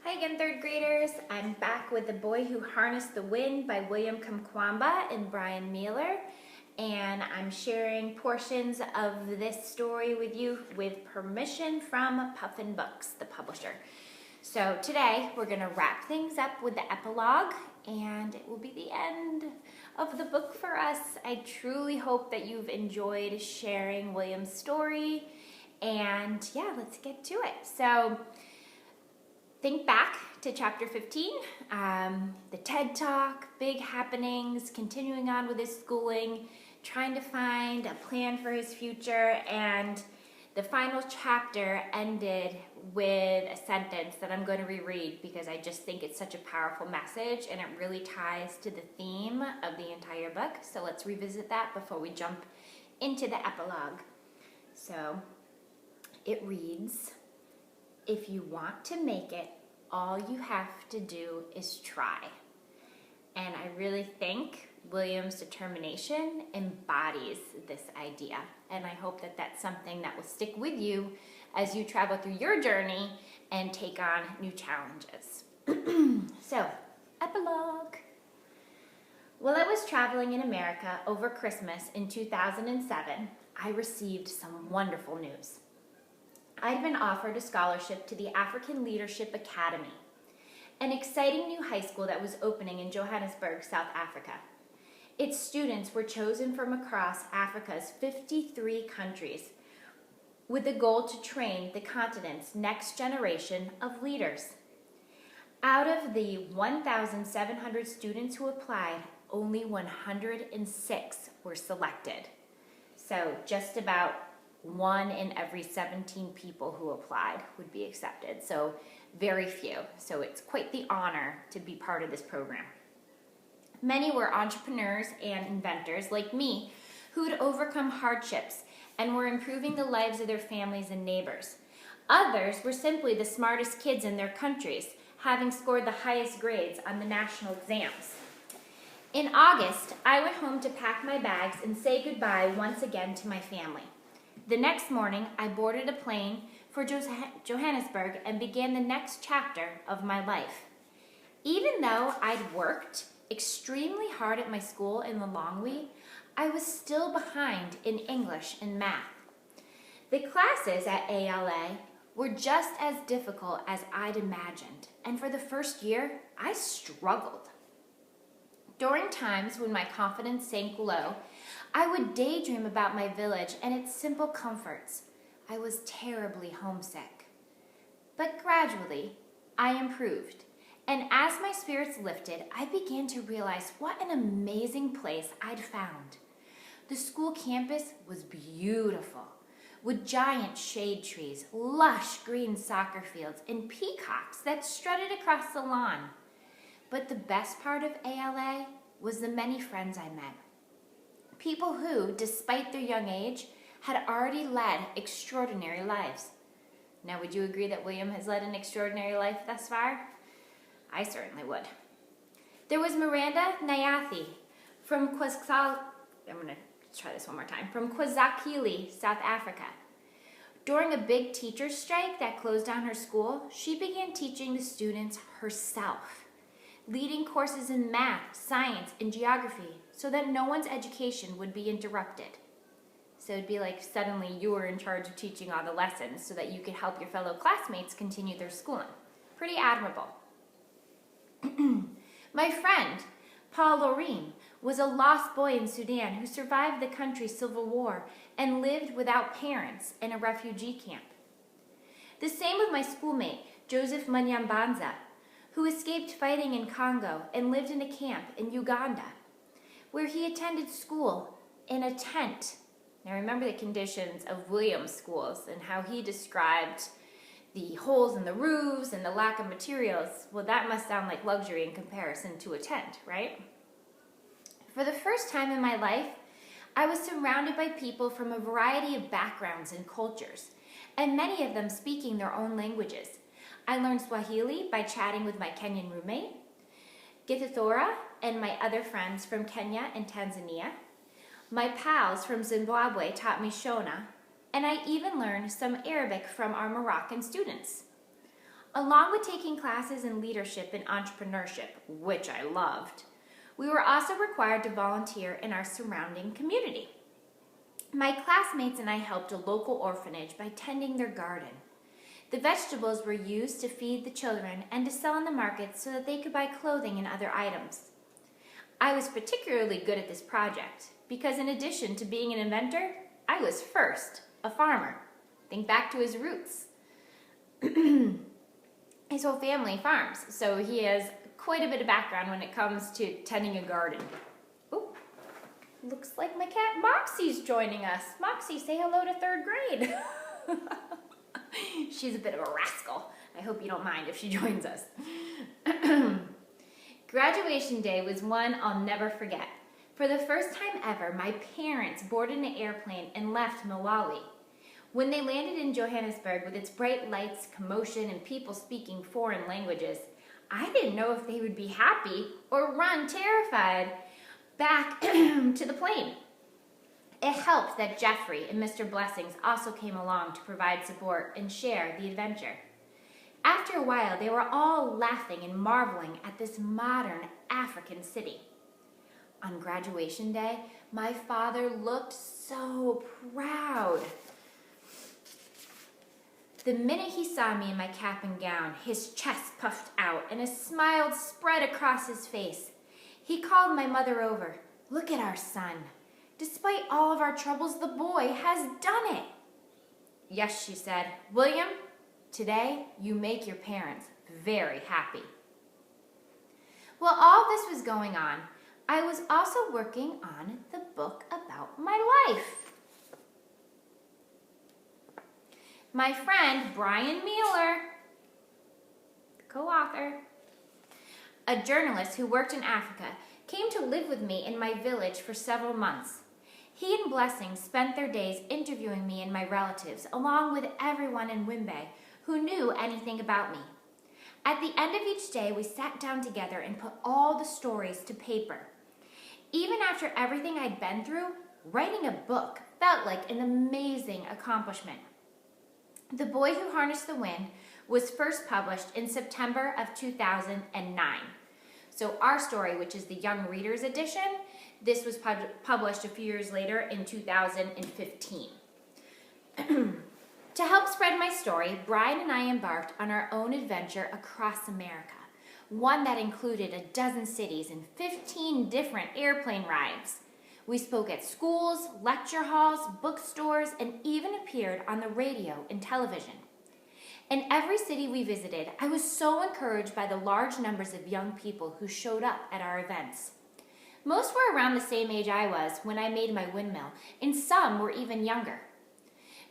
Hi again, third graders. I'm back with The Boy Who Harnessed the Wind by William Kamkwamba and Brian Mueller, and I'm sharing portions of this story with you with permission from Puffin Books, the publisher. So today we're going to wrap things up with the epilogue, and it will be the end of the book for us. I truly hope that you've enjoyed sharing William's story, and yeah, let's get to it. So think back to chapter 15, the TED Talk, big happenings, continuing on with his schooling, trying to find a plan for his future, and the final chapter ended with a sentence that I'm going to reread because I just think it's such a powerful message and it really ties to the theme of the entire book. So let's revisit that before we jump into the epilogue. So it reads, "If you want to make it, all you have to do is try." And I really think William's determination embodies this idea. And I hope that that's something that will stick with you as you travel through your journey and take on new challenges. So, epilogue. While I was traveling in America over Christmas in 2007, I received some wonderful news. I'd been offered a scholarship to the African Leadership Academy, an exciting new high school that was opening in Johannesburg, South Africa. Its students were chosen from across Africa's 53 countries with the goal to train the continent's next generation of leaders. Out of the 1,700 students who applied, only 106 were selected. So just about 1 in every 17 people who applied would be accepted. So very few. So it's quite the honor to be part of this program. Many were entrepreneurs and inventors like me who had overcome hardships and were improving the lives of their families and neighbors. Others were simply the smartest kids in their countries, having scored the highest grades on the national exams. In August, I went home to pack my bags and say goodbye once again to my family. The next morning, I boarded a plane for Johannesburg and began the next chapter of my life. Even though I'd worked extremely hard at my school in Lilongwe, I was still behind in English and math. The classes at ALA were just as difficult as I'd imagined, and for the first year, I struggled. During times when my confidence sank low, I would daydream about my village and its simple comforts. I was terribly homesick. But gradually, I improved, and as my spirits lifted, I began to realize what an amazing place I'd found. The school campus was beautiful, with giant shade trees, lush green soccer fields, and peacocks that strutted across the lawn. But the best part of ALA was the many friends I met. People who, despite their young age, had already led extraordinary lives. Now, would you agree that William has led an extraordinary life thus far? I certainly would. There was Miranda Nyassi from KwaZulu, South Africa. During a big teacher's strike that closed down her school, she began teaching the students herself, leading courses in math, science, and geography so that no one's education would be interrupted. So it'd be like suddenly you were in charge of teaching all the lessons so that you could help your fellow classmates continue their schooling. Pretty admirable. My friend, Paul Loreen, was a lost boy in Sudan who survived the country's civil war and lived without parents in a refugee camp. The same with my schoolmate, Joseph Manyambanza, who escaped fighting in Congo and lived in a camp in Uganda, where he attended school in a tent. Now remember the conditions of William's schools and how he described the holes in the roofs and the lack of materials. Well, that must sound like luxury in comparison to a tent, right? For the first time in my life, I was surrounded by people from a variety of backgrounds and cultures, and many of them speaking their own languages. I learned Swahili by chatting with my Kenyan roommate, Githithora, and my other friends from Kenya and Tanzania. My pals from Zimbabwe taught me Shona, and I even learned some Arabic from our Moroccan students. Along with taking classes in leadership and entrepreneurship, which I loved, we were also required to volunteer in our surrounding community. My classmates and I helped a local orphanage by tending their garden. The vegetables were used to feed the children and to sell in the market so that they could buy clothing and other items. I was particularly good at this project because in addition to being an inventor, I was first a farmer. Think back to his roots. His whole family farms, so he has quite a bit of background when it comes to tending a garden. Oh, looks like my cat Moxie's joining us. Moxie, say hello to third grade. She's a bit of a rascal. I hope you don't mind if she joins us. Graduation day was one I'll never forget. For the first time ever, my parents boarded an airplane and left Malawi. When they landed in Johannesburg with its bright lights, commotion, and people speaking foreign languages, I didn't know if they would be happy or run terrified back to the plane. It helped that Jeffrey and Mr. Blessings also came along to provide support and share the adventure. After a while, they were all laughing and marveling at this modern African city. On graduation day, my father looked so proud. The minute he saw me in my cap and gown, his chest puffed out and a smile spread across his face. He called my mother over. "Look at our son. Despite all of our troubles, the boy has done it." "Yes," she said. "William, today you make your parents very happy." While all this was going on, I was also working on the book about my life. My friend Brian Mueller, co-author, a journalist who worked in Africa, came to live with me in my village for several months. He and Blessing spent their days interviewing me and my relatives, along with everyone in Windmill who knew anything about me. At the end of each day, we sat down together and put all the stories to paper. Even after everything I'd been through, writing a book felt like an amazing accomplishment. The Boy Who Harnessed the Wind was first published in September of 2009. So our story, which is the Young Readers edition, this was published a few years later in 2015. To help spread my story, Brian and I embarked on our own adventure across America, one that included a dozen cities and 15 different airplane rides. We spoke at schools, lecture halls, bookstores, and even appeared on the radio and television. In every city we visited, I was so encouraged by the large numbers of young people who showed up at our events. Most were around the same age I was when I made my windmill, and some were even younger.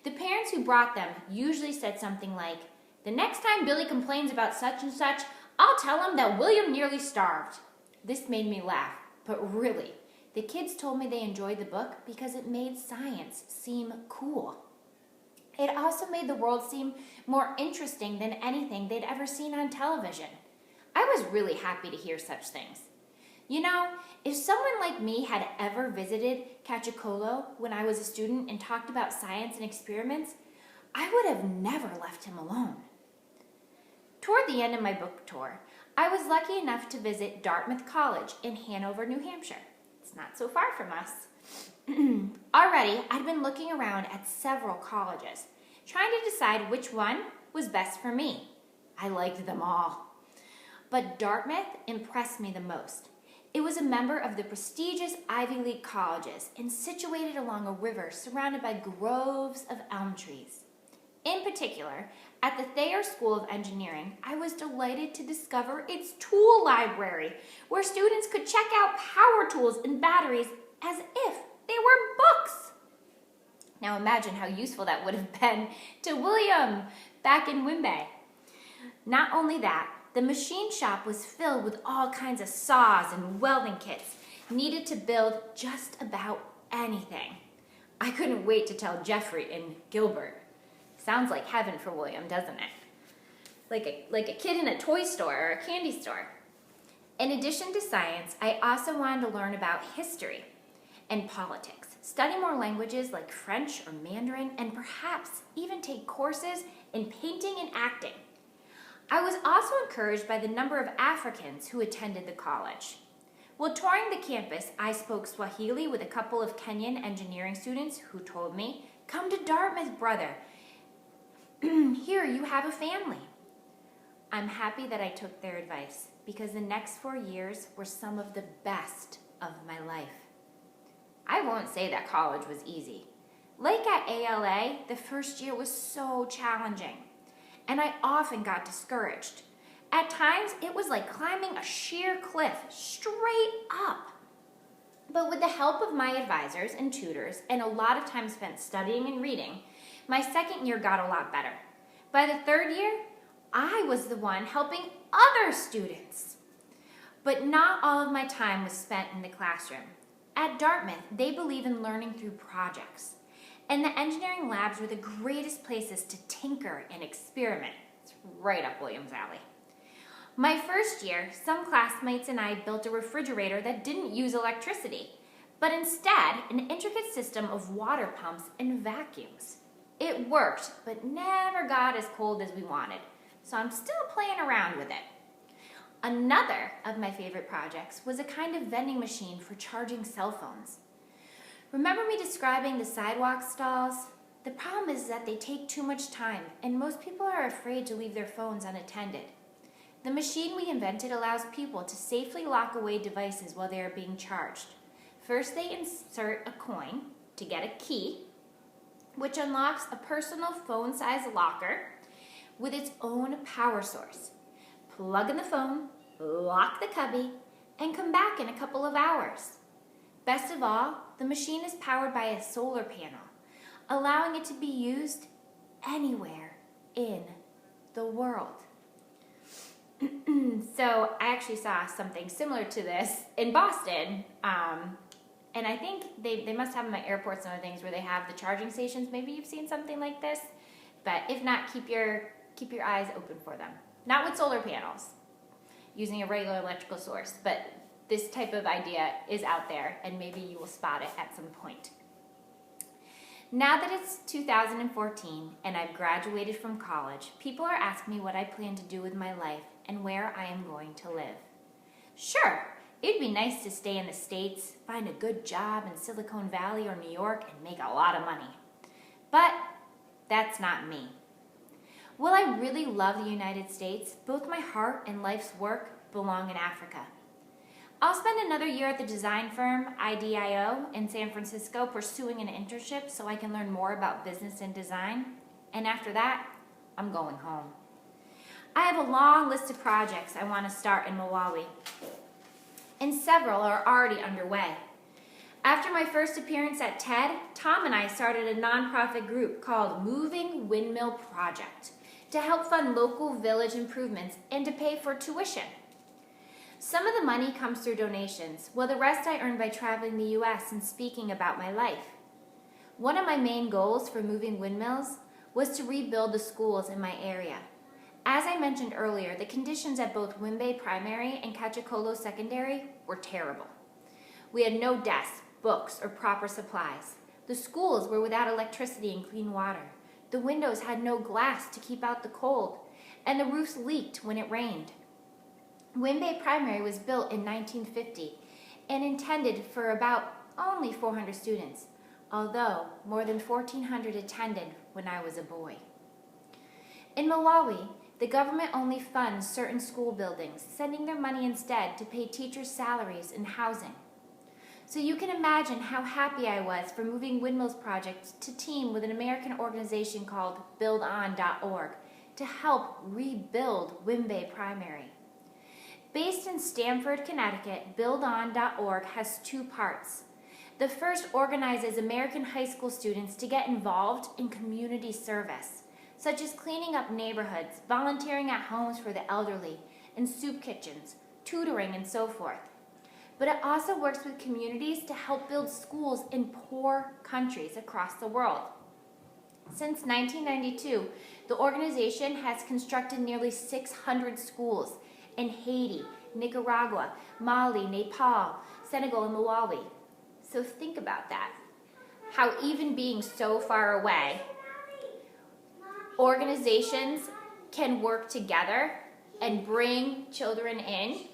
The parents who brought them usually said something like, "The next time Billy complains about such and such, I'll tell him that William nearly starved." This made me laugh, but really, the kids told me they enjoyed the book because it made science seem cool. It also made the world seem more interesting than anything they'd ever seen on television. I was really happy to hear such things. You know, if someone like me had ever visited Cachicolo when I was a student and talked about science and experiments, I would have never left him alone. Toward the end of my book tour, I was lucky enough to visit Dartmouth College in Hanover, New Hampshire. It's not so far from us. Already, I'd been looking around at several colleges, trying to decide which one was best for me. I liked them all. But Dartmouth impressed me the most. It was a member of the prestigious Ivy League colleges and situated along a river surrounded by groves of elm trees. In particular, at the Thayer School of Engineering, I was delighted to discover its tool library, where students could check out power tools and batteries as if they were books. Now imagine how useful that would have been to William back in Windmill. Not only that, the machine shop was filled with all kinds of saws and welding kits needed to build just about anything. I couldn't wait to tell Jeffrey and Gilbert. Sounds like heaven for William, doesn't it? Like a kid in a toy store or a candy store. In addition to science, I also wanted to learn about history and politics, study more languages like French or Mandarin, and perhaps even take courses in painting and acting. I was also encouraged by the number of Africans who attended the college. While touring the campus, I spoke Swahili with a couple of Kenyan engineering students who told me, "Come to Dartmouth, brother. Here you have a family." I'm happy that I took their advice because the next 4 years were some of the best of my life. I won't say that college was easy. Like at ALA, the first year was so challenging, and I often got discouraged. At times, it was like climbing a sheer cliff straight up. But with the help of my advisors and tutors and a lot of time spent studying and reading, my second year got a lot better. By the third year, I was the one helping other students. But not all of my time was spent in the classroom. At Dartmouth, they believe in learning through projects. And the engineering labs were the greatest places to tinker and experiment. It's right up William's alley. My first year, some classmates and I built a refrigerator that didn't use electricity, but instead an intricate system of water pumps and vacuums. It worked, but never got as cold as we wanted, so I'm still playing around with it. Another of my favorite projects was a kind of vending machine for charging cell phones. Remember me describing the sidewalk stalls? The problem is that they take too much time, and most people are afraid to leave their phones unattended. The machine we invented allows people to safely lock away devices while they are being charged. First, they insert a coin to get a key, which unlocks a personal phone-sized locker with its own power source. Plug in the phone, lock the cubby, and come back in a couple of hours. Best of all, the machine is powered by a solar panel, allowing it to be used anywhere in the world. So I actually saw something similar to this in Boston, and I think they must have them at airports and other things where they have the charging stations. Maybe you've seen something like this, but if not, keep your eyes open for them. Not with solar panels, using a regular electrical source, but this type of idea is out there, and maybe you will spot it at some point. Now that it's 2014 and I've graduated from college, people are asking me what I plan to do with my life and where I am going to live. Sure, it'd be nice to stay in the States, find a good job in Silicon Valley or New York, and make a lot of money. But that's not me. While I really love the United States, both my heart and life's work belong in Africa. I'll spend another year at the design firm IDIO in San Francisco pursuing an internship so I can learn more about business and design. And after that, I'm going home. I have a long list of projects I want to start in Malawi, and several are already underway. After my first appearance at TED, Tom and I started a nonprofit group called Moving Windmill Project to help fund local village improvements and to pay for tuition. Some of the money comes through donations, while the rest I earn by traveling the U.S. and speaking about my life. One of my main goals for Moving Windmills was to rebuild the schools in my area. As I mentioned earlier, the conditions at both Wimbe Primary and Kachikolo Secondary were terrible. We had no desks, books, or proper supplies. The schools were without electricity and clean water. The windows had no glass to keep out the cold, and the roofs leaked when it rained. Wimbe Primary was built in 1950 and intended for about only 400 students, although more than 1,400 attended when I was a boy. In Malawi, the government only funds certain school buildings, sending their money instead to pay teachers' salaries and housing. So you can imagine how happy I was for Moving Windmills Project to team with an American organization called buildon.org to help rebuild Wimbe Primary. Based in Stamford, Connecticut, buildon.org has two parts. The first organizes American high school students to get involved in community service, such as cleaning up neighborhoods, volunteering at homes for the elderly, and soup kitchens, tutoring, and so forth. But it also works with communities to help build schools in poor countries across the world. Since 1992, the organization has constructed nearly 600 schools in Haiti, Nicaragua, Mali, Nepal, Senegal, and Malawi. So think about that. How even being so far away, organizations can work together and bring children in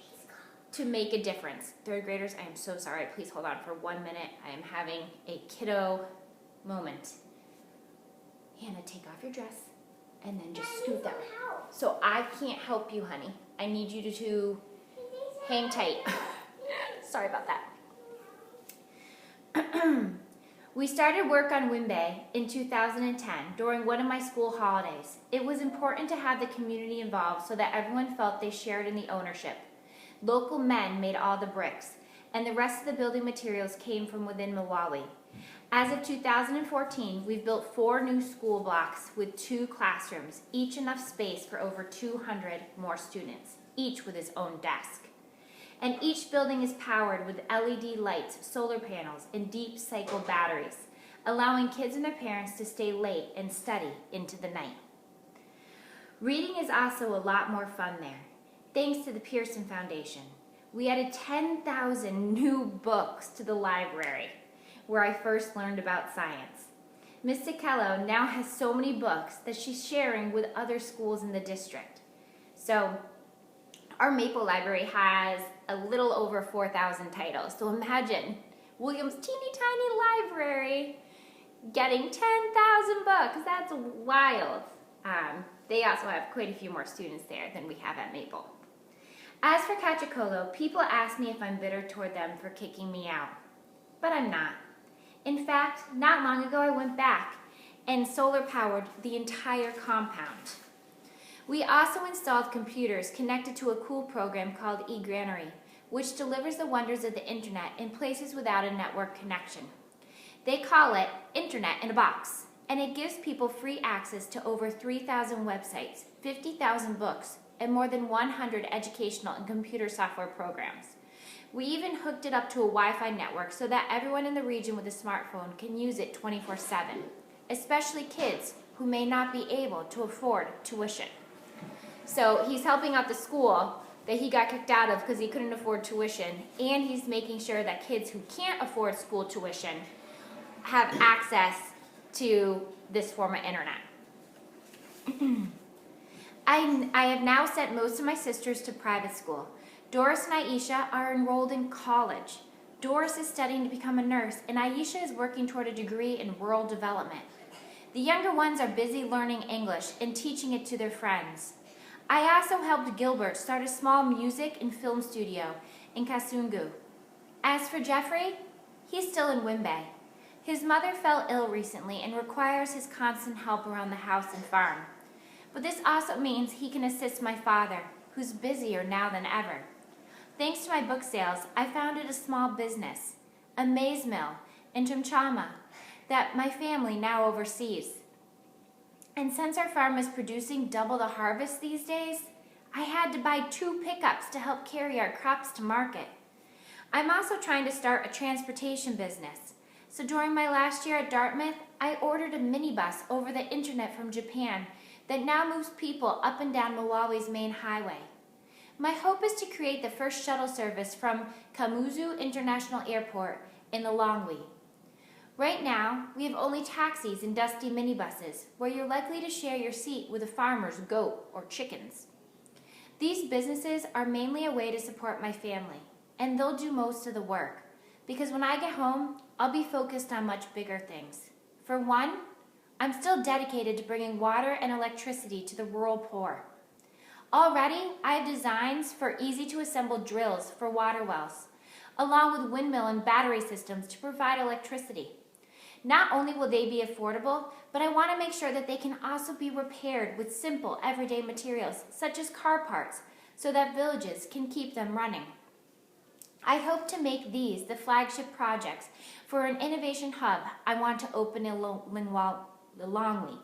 to make a difference. Third graders, I am so sorry. Please hold on for 1 minute. I am having a kiddo moment. Hannah, take off your dress and then just scoot down. So I can't help you, honey. I need you to hang tight. Sorry about that. We started work on Windmill in 2010 during one of my school holidays. It was important to have the community involved so that everyone felt they shared in the ownership. Local men made all the bricks, and the rest of the building materials came from within Malawi. As of 2014, we've built 4 new school blocks with 2 classrooms, each enough space for over 200 more students, each with his own desk. And each building is powered with LED lights, solar panels, and deep cycle batteries, allowing kids and their parents to stay late and study into the night. Reading is also a lot more fun there, thanks to the Pearson Foundation. We added 10,000 new books to the library, where I first learned about science. Miss Sikello now has so many books that she's sharing with other schools in the district. So our Maple Library has a little over 4,000 titles. So imagine William's teeny tiny library getting 10,000 books. That's wild. They also have quite a few more students there than we have at Maple. As for Cachacolo, people ask me if I'm bitter toward them for kicking me out, but I'm not. In fact, not long ago I went back and solar powered the entire compound. We also installed computers connected to a cool program called eGranary, which delivers the wonders of the internet in places without a network connection. They call it Internet in a Box, and it gives people free access to over 3,000 websites, 50,000 books, and more than 100 educational and computer software programs. We even hooked it up to a Wi-Fi network so that everyone in the region with a smartphone can use it 24/7, especially kids who may not be able to afford tuition. So he's helping out the school that he got kicked out of because he couldn't afford tuition, and he's making sure that kids who can't afford school tuition have access to this form of internet. I have now sent most of my sisters to private school. Doris and Aisha are enrolled in college. Doris is studying to become a nurse, and Aisha is working toward a degree in rural development. The younger ones are busy learning English and teaching it to their friends. I also helped Gilbert start a small music and film studio in Kasungu. As for Jeffrey, he's still in Windmill. His mother fell ill recently and requires his constant help around the house and farm. But this also means he can assist my father, who's busier now than ever. Thanks to my book sales, I founded a small business, a maize mill in Tumchama, that my family now oversees. And since our farm is producing double the harvest these days, I had to buy 2 pickups to help carry our crops to market. I'm also trying to start a transportation business. So during my last year at Dartmouth, I ordered a minibus over the internet from Japan that now moves people up and down Malawi's main highway. My hope is to create the first shuttle service from Kamuzu International Airport in the Longwy. Right now, we have only taxis and dusty minibuses where you're likely to share your seat with a farmer's goat or chickens. These businesses are mainly a way to support my family, and they'll do most of the work, because when I get home, I'll be focused on much bigger things. For one, I'm still dedicated to bringing water and electricity to the rural poor. Already, I have designs for easy-to-assemble drills for water wells, along with windmill and battery systems to provide electricity. Not only will they be affordable, but I want to make sure that they can also be repaired with simple, everyday materials, such as car parts, so that villages can keep them running. I hope to make these the flagship projects for an innovation hub I want to open in Longwy.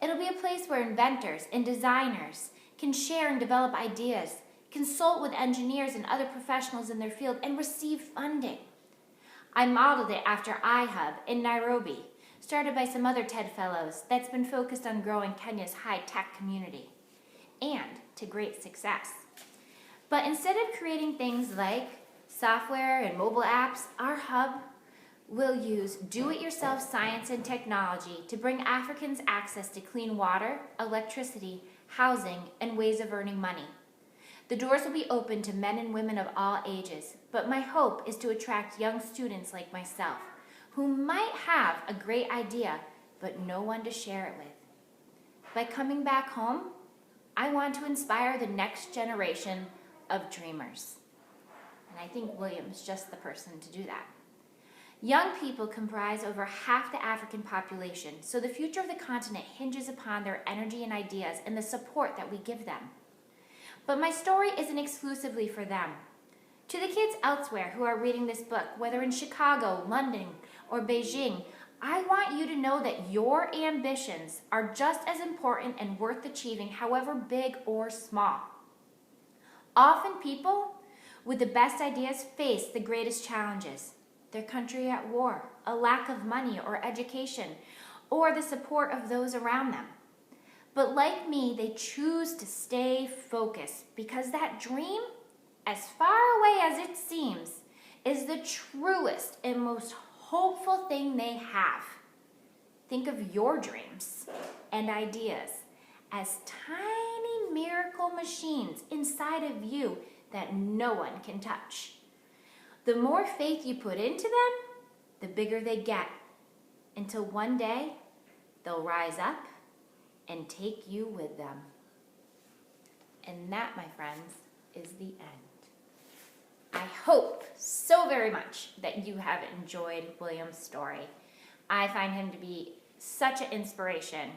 It'll be a place where inventors and designers can share and develop ideas, consult with engineers and other professionals in their field, and receive funding. I modeled it after iHub in Nairobi, started by some other TED Fellows that's been focused on growing Kenya's high-tech community, and to great success. But instead of creating things like software and mobile apps, our hub will use do-it-yourself science and technology to bring Africans access to clean water, electricity, housing, and ways of earning money. The doors will be open to men and women of all ages, but my hope is to attract young students like myself, who might have a great idea, but no one to share it with. By coming back home, I want to inspire the next generation of dreamers. And I think William's just the person to do that. Young people comprise over half the African population, so the future of the continent hinges upon their energy and ideas and the support that we give them. But my story isn't exclusively for them. To the kids elsewhere who are reading this book, whether in Chicago, London, or Beijing, I want you to know that your ambitions are just as important and worth achieving, however big or small. Often people with the best ideas face the greatest challenges: their country at war, a lack of money or education, or the support of those around them. But like me, they choose to stay focused because that dream, as far away as it seems, is the truest and most hopeful thing they have. Think of your dreams and ideas as tiny miracle machines inside of you that no one can touch. The more faith you put into them, the bigger they get, until one day they'll rise up and take you with them. And that, my friends, is the end. I hope so very much that you have enjoyed William's story. I find him to be such an inspiration,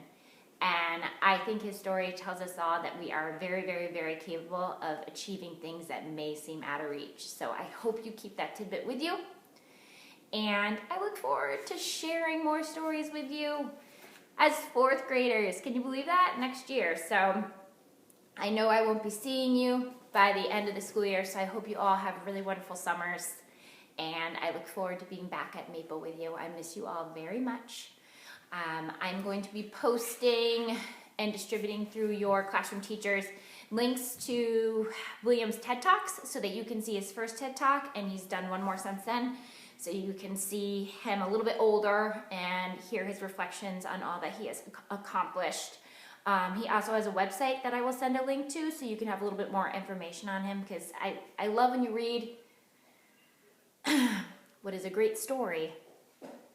and I think his story tells us all that we are very, very, very capable of achieving things that may seem out of reach. So I hope you keep that tidbit with you, and I look forward to sharing more stories with you as fourth graders. Can you believe that? Next year. So I know I won't be seeing you by the end of the school year, so I hope you all have really wonderful summers, and I look forward to being back at Maple with you. I miss you all very much. I'm going to be posting and distributing through your classroom teachers links to William's TED Talks so that you can see his first TED Talk, and he's done one more since then, so you can see him a little bit older and hear his reflections on all that he has accomplished. He also has a website that I will send a link to so you can have a little bit more information on him, because I love when you read what is a great story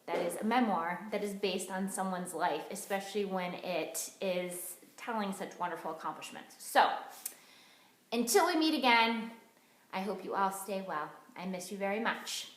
that is a memoir that is based on someone's life, especially when it is telling such wonderful accomplishments. So, until we meet again, I hope you all stay well. I miss you very much.